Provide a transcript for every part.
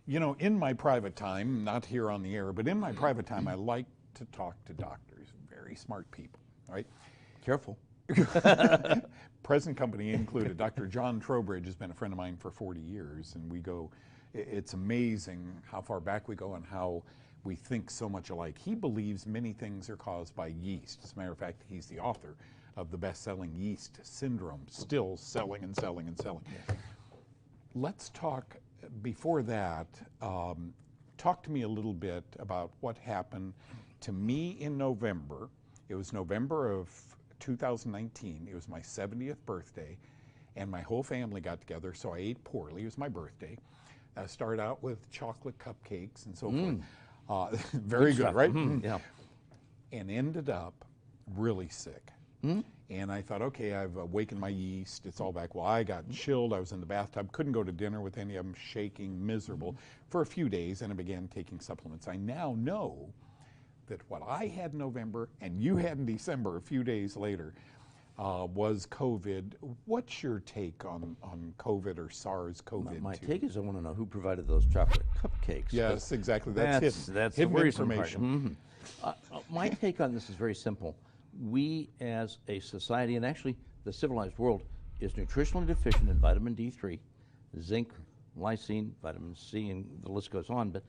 You know, in my private time, not here on the air, but in my private time, I like to talk to doctors, very smart people, right? Careful. Present company included. Dr. John Trowbridge has been a friend of mine for 40 years, and we go, it's amazing how far back we go and how we think so much alike. He believes many things are caused by yeast. As a matter of fact, he's the author of the best-selling Yeast Syndrome, still selling and selling and selling. Yeah. Let's talk, before that, talk to me a little bit about what happened to me in November. It was November of 2019. It was my 70th birthday, and my whole family got together, so I ate poorly. It was my birthday. I started out with chocolate cupcakes and so forth. Very good, right? Yeah. And ended up really sick. And I thought, okay, I've awakened my yeast. It's all back. Well, I got chilled. I was in the bathtub. Couldn't go to dinner with any of them, shaking, miserable for a few days, and I began taking supplements. I now know that what I had in November and you had in December, a few days later, was COVID. What's your take on COVID or SARS-CoV-2? My take is I want to know who provided those chocolate cupcakes. Yes, exactly. That's the hidden worrisome information. part. My take on this is very simple. We as a society, and actually the civilized world, is nutritionally deficient in vitamin D3, zinc, lysine, vitamin C, and the list goes on. But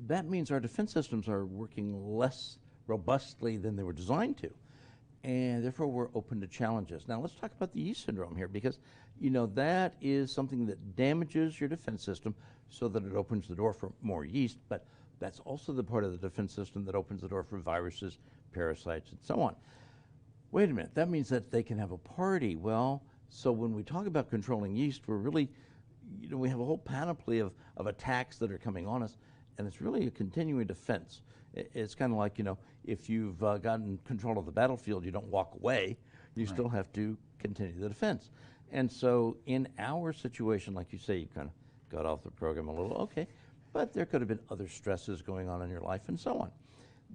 that means our defense systems are working less robustly than they were designed to. And therefore we're open to challenges. Now let's talk about the yeast syndrome here, because you know that is something that damages your defense system so that it opens the door for more yeast, but that's also the part of the defense system that opens the door for viruses, parasites, and so on. Wait a minute, that means that they can have a party. Well, so when we talk about controlling yeast, we're really, you know, we have a whole panoply of attacks that are coming on us, and it's really a continuing defense. It's kind of like, you know, if you've gotten control of the battlefield, you don't walk away, you still have to continue the defense. And so in our situation, like you say, you kind of got off the program a little, okay, but there could have been other stresses going on in your life and so on.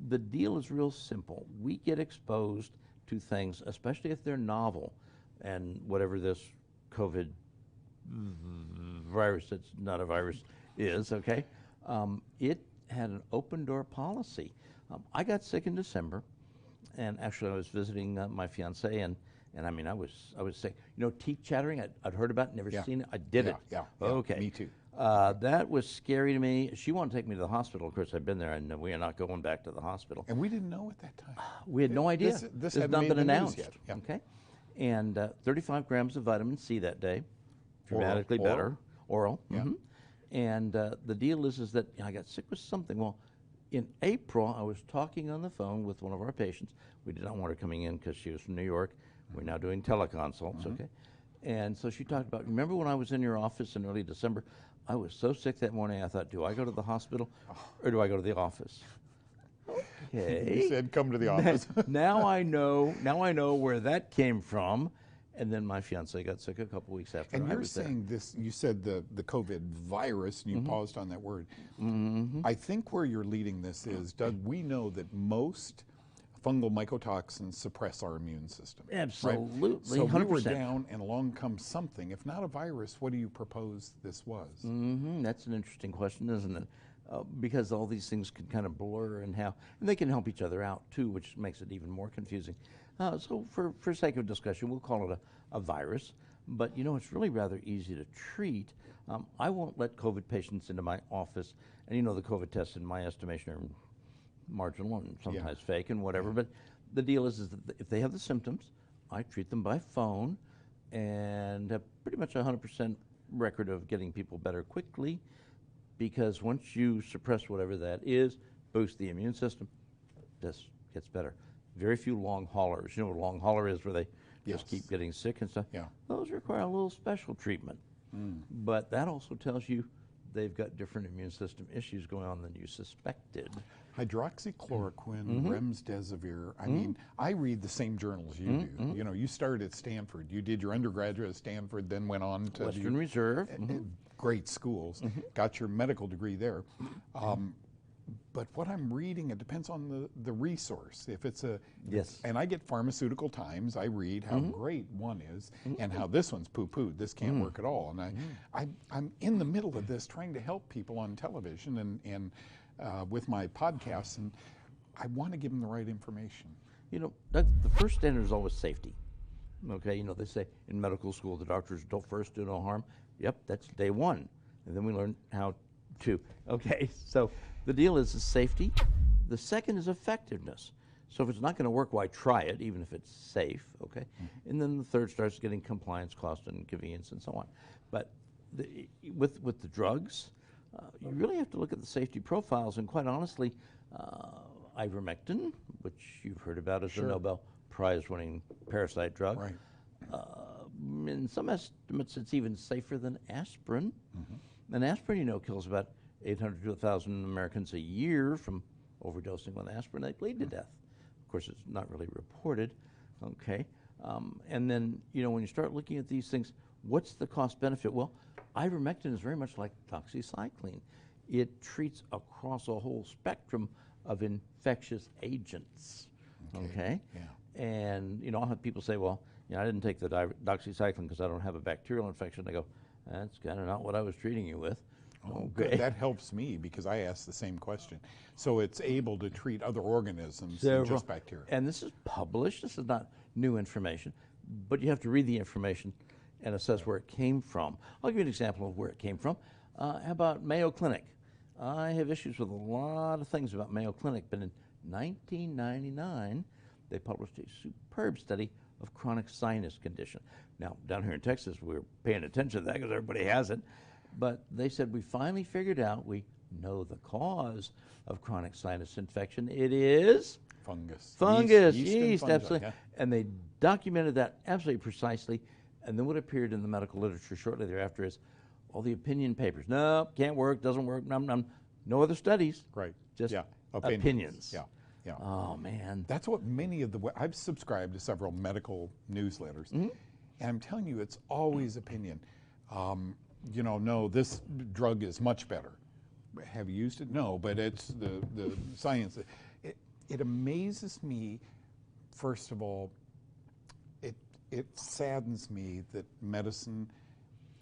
The deal is real simple. We get exposed to things, especially if they're novel, and whatever this COVID virus that's not a virus is, okay? It had an open door policy. I got sick in December, and actually I was visiting my fiance, and I mean I was sick. You know, teeth chattering. I'd heard about it, never seen it. I did it. Yeah. Okay. Me too. That was scary to me. She wanted to take me to the hospital. Of course, I've been there, and we are not going back to the hospital. And we didn't know at that time. We had no idea. This had hadn't not made been the news announced yet. Yeah. Okay, and 35 grams of vitamin C that day, dramatically better. Oral. Yeah. And the deal is that I got sick with something. Well, in April, I was talking on the phone with one of our patients. We did not want her coming in because she was from New York. We're now doing teleconsults, okay? And so she talked about, remember when I was in your office in early December? I was so sick that morning, I thought, do I go to the hospital or do I go to the office? Okay. You said come to the office. Now I know where that came from. And then my fiance got sick a couple weeks after And I you're was there. saying this, you said the COVID virus, and you paused on that word. I think where you're leading this is, Doug, we know that most fungal mycotoxins suppress our immune system. Absolutely, right? So 100%. we were down, and along comes something. If not a virus, what do you propose this was? That's an interesting question, isn't it? Because all these things can kind of blur and they can help each other out too, which makes it even more confusing. So for sake of discussion, we'll call it a virus, but you know, it's really rather easy to treat. I won't let COVID patients into my office, and you know, the COVID tests in my estimation are marginal and sometimes fake and whatever, but the deal is that if they have the symptoms, I treat them by phone and have pretty much 100% record of getting people better quickly, because once you suppress whatever that is, boost the immune system, this gets better. Very few long haulers. You know what a long hauler is, where they just keep getting sick and stuff? Yeah. Those require a little special treatment. But that also tells you they've got different immune system issues going on than you suspected. Hydroxychloroquine, remdesivir. I mean, I read the same journals you do. You know, you started at Stanford. You did your undergraduate at Stanford, then went on to Western Reserve. great schools. Got your medical degree there. But what I'm reading, it depends on the resource. If it's a, Yes. and I get Pharmaceutical Times, I read how great one is and how this one's poo-pooed. This can't work at all. And I'm in the middle of this trying to help people on television and with my podcasts, and I want to give them the right information. You know, the first standard is always safety. Okay, you know, they say in medical school the doctors don't first do no harm. Yep, that's day one. And then we learn how to. Okay, so the deal is safety. The second is effectiveness. So if it's not going to work, why try it, even if it's safe, okay? And then the third starts getting compliance, cost, and convenience, and so on. But with the drugs, you really have to look at the safety profiles, and quite honestly, Ivermectin, which you've heard about as a Nobel Prize-winning parasite drug. Right. In some estimates, it's even safer than aspirin. And aspirin, you know, kills about 800 to 1,000 Americans a year from overdosing with aspirin. They bleed to death. Of course, it's not really reported. Okay. And then, you know, when you start looking at these things, what's the cost-benefit? Well, ivermectin is very much like doxycycline. It treats across a whole spectrum of infectious agents. Okay. Yeah. And, you know, I'll have people say, well, you know, I didn't take the doxycycline because I don't have a bacterial infection. I go, that's kind of not what I was treating you with. Oh, good. That helps me because I asked the same question. So it's able to treat other organisms than just bacteria. And this is published. This is not new information, but you have to read the information and assess where it came from. I'll give you an example of where it came from. How about Mayo Clinic? I have issues with a lot of things about Mayo Clinic, but in 1999, they published a superb study of chronic sinus condition. Now, down here in Texas, we're paying attention to that because everybody has it. But they said, we finally figured out, we know the cause of chronic sinus infection. It is? Fungus. Fungus, yeast and absolutely. yeah. And they documented that absolutely precisely. And then what appeared in the medical literature shortly thereafter is all the opinion papers. No, can't work, doesn't work, no other studies. Right. Just yeah. opinions. Yeah. Yeah. Oh, man. That's what many of the, I've subscribed to several medical newsletters, and I'm telling you, it's always opinion. You know, no, this drug is much better. Have you used it? No, but it's the science. It amazes me, first of all, it saddens me that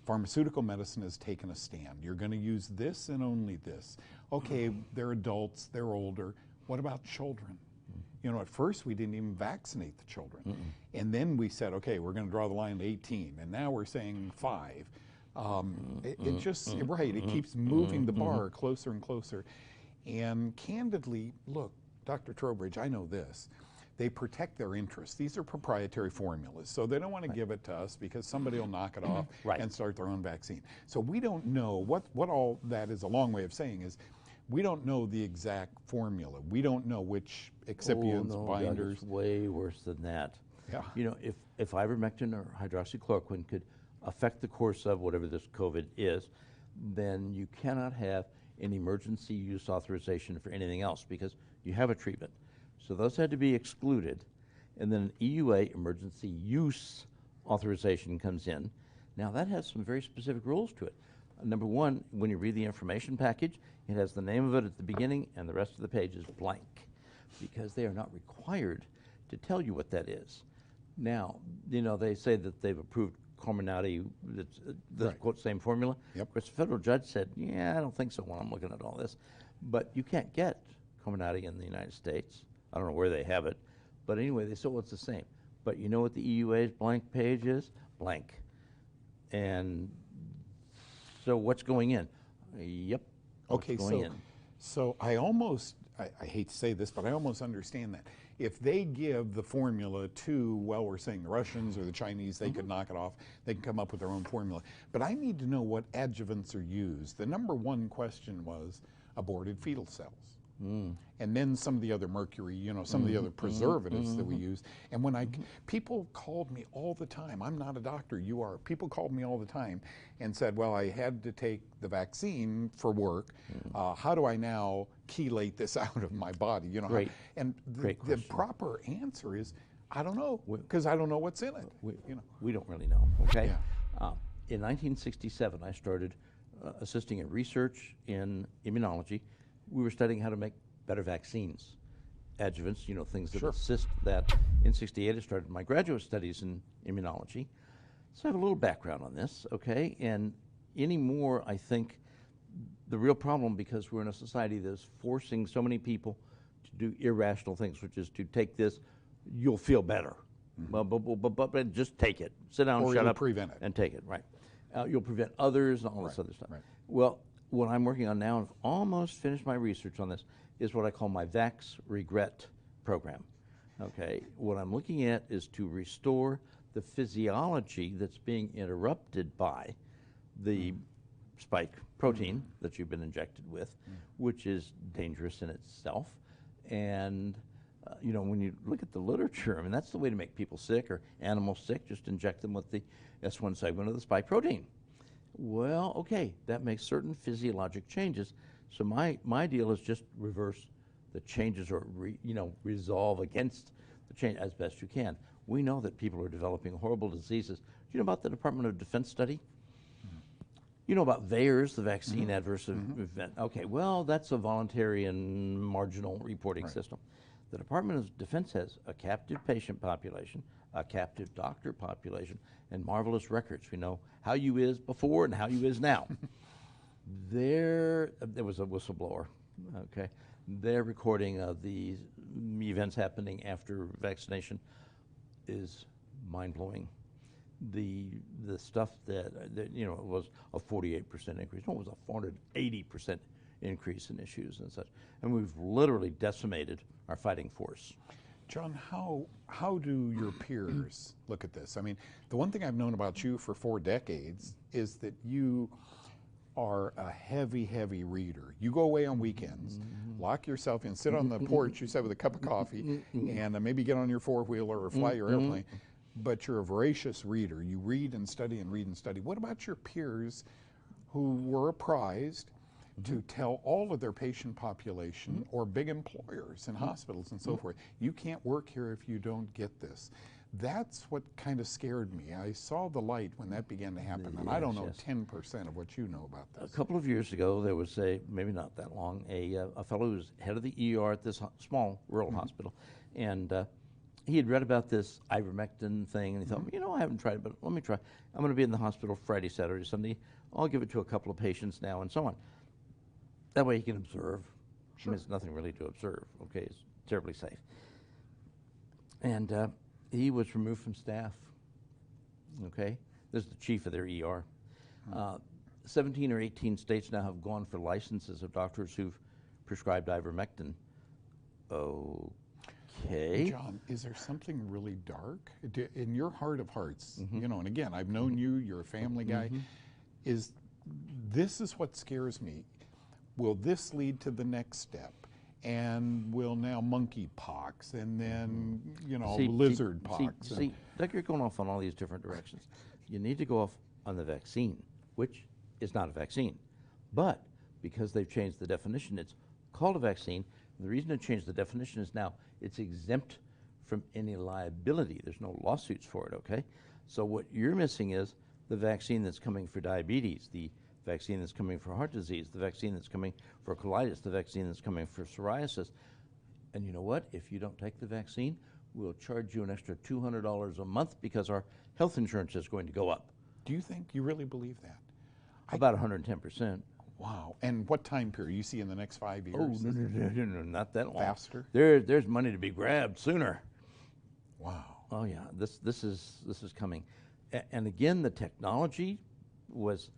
pharmaceutical medicine has taken a stand. You're going to use this and only this. Okay, they're adults, they're older. What about children? You know, at first we didn't even vaccinate the children. And then we said, okay, we're going to draw the line at 18. And now we're saying 5. It just, right, it keeps moving the bar closer and closer. And candidly, look, Dr. Trowbridge, I know this. They protect their interests. These are proprietary formulas, so they don't want to give it to us because somebody will knock it off and start their own vaccine. So we don't know, what all that is a long way of saying is, we don't know the exact formula. We don't know which excipients, binders. It's way worse than that. Yeah. You know, if ivermectin or hydroxychloroquine could affect the course of whatever this COVID is, then you cannot have an emergency use authorization for anything else because you have a treatment. So those had to be excluded. And then an EUA, emergency use authorization, comes in. Now that has some very specific rules to it. Number one, when you read the information package, it has the name of it at the beginning and the rest of the page is blank because they are not required to tell you what that is. Now, you know, they say that they've approved Comirnaty, the quote, same formula. Yep. Of course, the federal judge said, yeah, I don't think so when I'm looking at all this. But you can't get Comirnaty in the United States. I don't know where they have it. But anyway, they said, well, it's the same. But you know what the EUA's blank page is? Blank. And so what's going in? Yep. Okay, so I almost, I hate to say this, but I almost understand that. If they give the formula to, well, we're saying the Russians or the Chinese, they could knock it off. They can come up with their own formula. But I need to know what adjuvants are used. The number one question was aborted fetal cells. And then some of the other mercury, you know, some of the other preservatives that we use. And when people called me all the time, I'm not a doctor, you are. People called me all the time and said, well, I had to take the vaccine for work. How do I now chelate this out of my body? You know, Great. And the proper answer is, I don't know, because I don't know what's in it. We don't really know, okay? Yeah. In 1967, I started assisting in research in immunology we were studying how to make better vaccines, adjuvants, things that Sure. assist that. In '68, I started my graduate studies in immunology. So I have a little background on this, okay? And anymore, I think the real problem, because we're in a society that is forcing so many people to do irrational things, which is to take this, you'll feel better. But just take it. Sit down, Or shut you'll up, prevent it. and take it, right. You'll prevent others and all this other stuff. right. Well, what I'm working on now, and I've almost finished my research on this, is what I call my Vax Regret program. Okay, what I'm looking at is to restore the physiology that's being interrupted by the spike protein that you've been injected with, which is dangerous in itself. And when you look at the literature, I mean, that's the way to make people sick or animals sick, just inject them with the S1 segment of the spike protein. Well, okay, that makes certain physiologic changes. So my deal is just reverse the changes or resolve against the change as best you can. We know that people are developing horrible diseases. Do you know about the Department of Defense study? You know about VAERS, the vaccine adverse event. Okay, well, that's a voluntary and marginal reporting system. The Department of Defense has a captive patient population, a captive doctor population, and marvelous records. We know how you is before and how you is now. There was a whistleblower, okay? Their recording of the events happening after vaccination is mind-blowing. The stuff that it was a 48% increase. No, it was a 480% increase in issues and such. And we've literally decimated our fighting force. John, how do your peers look at this? I mean, the one thing I've known about you for 4 decades is that you are a heavy, heavy reader. You go away on weekends, lock yourself in, sit on the porch, you said, with a cup of coffee, and maybe get on your four-wheeler or fly your airplane. But you're a voracious reader. You read and study and read and study. What about your peers who were apprised to tell all of their patient population or big employers and hospitals and so forth, you can't work here if you don't get this? That's what kind of scared me. I saw the light when that began to happen, and I don't know 10% of what you know about this. A couple of years ago, there was maybe not that long, a fellow who was head of the ER at this small rural hospital, and he had read about this Ivermectin thing, and he thought, I haven't tried it, but let me try. I'm going to be in the hospital Friday, Saturday, Sunday. I'll give it to a couple of patients now, and so on. That way he can observe. Sure. There's nothing really to observe. Okay, it's terribly safe. And he was removed from staff. Okay, this is the chief of their ER. 17 or 18 states now have gone for licenses of doctors who've prescribed Ivermectin. Okay. John, is there something really dark in your heart of hearts? And again, I've known you. You're a family guy. This is what scares me. Will this lead to the next step? And will now monkeypox and then, lizard pox? See, Doug, you're going off on all these different directions. You need to go off on the vaccine, which is not a vaccine. But because they've changed the definition, it's called a vaccine. The reason to change the definition is now it's exempt from any liability. There's no lawsuits for it, okay? So what you're missing is the vaccine that's coming for diabetes, the vaccine that's coming for heart disease, the vaccine that's coming for colitis, the vaccine that's coming for psoriasis. And you know what? If you don't take the vaccine, we'll charge you an extra $200 a month because our health insurance is going to go up. Do you really believe that? About 110%. Wow. And what time period? You see in the next 5 years? Oh, no, not that long. Faster? There's money to be grabbed sooner. Wow. Oh yeah, this is coming. And again, the technology was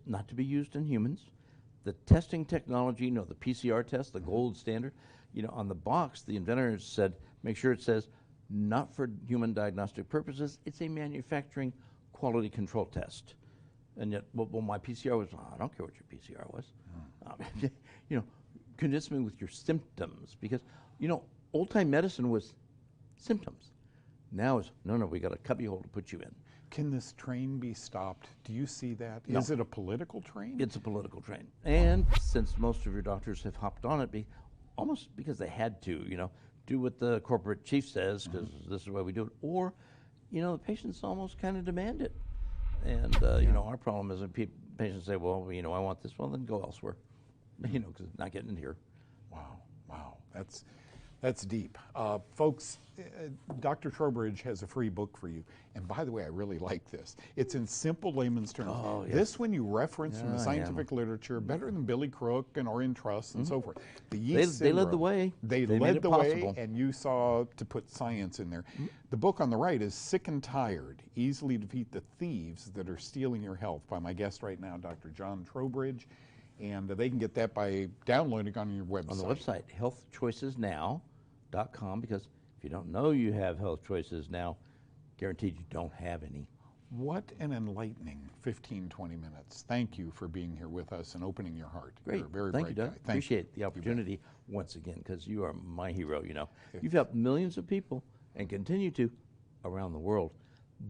not to be used in humans. The testing technology, the PCR test, the gold standard, on the box, the inventor said, make sure it says, not for human diagnostic purposes, it's a manufacturing quality control test. And yet, well, my PCR was, I don't care what your PCR was. Convince me with your symptoms, because, old-time medicine was symptoms. Now it's, no, we got a cubbyhole to put you in. Can this train be stopped? Do you see that? No. Is it a political train? It's a political train. And since most of your doctors have hopped on it, almost because they had to, do what the corporate chief says, because this is why we do it, or, the patients almost kind of demand it. And, our problem is when patients say, well, I want this, well, then go elsewhere. you know, because it's not getting in here. Wow, wow, that's deep. Folks, Dr. Trowbridge has a free book for you. And by the way, I really like this. It's in simple layman's terms. Oh, yes. This one you reference from the Yeah, scientific literature, better than Billy Crook and Orion Truss and so forth. The They yeast led the syndrome, way. They They made led it the way, possible. and you saw to put science in there. The book on the right is Sick and Tired, Easily Defeat the Thieves That Are Stealing Your Health by my guest right now, Dr. John Trowbridge. And they can get that by downloading on your website. On the website, healthchoicesnow.com, because if you don't know you have health choices now, guaranteed you don't have any. What an enlightening 15, 20 minutes. Thank you for being here with us and opening your heart. Great. You're a very Thank you, bright Doug. guy. Appreciate the opportunity once again, because you are my hero, you know. You've helped millions of people and continue to around the world.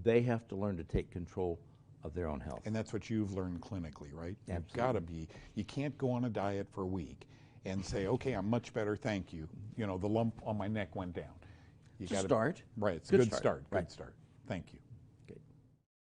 They have to learn to take control of their own health. And that's what you've learned clinically, right? Absolutely. You've got to be, you can't go on a diet for a week and say, okay, I'm much better, thank you. You know, the lump on my neck went down. You It's a gotta, start. Right, it's Good a good start. start. Right. Good start. Thank you.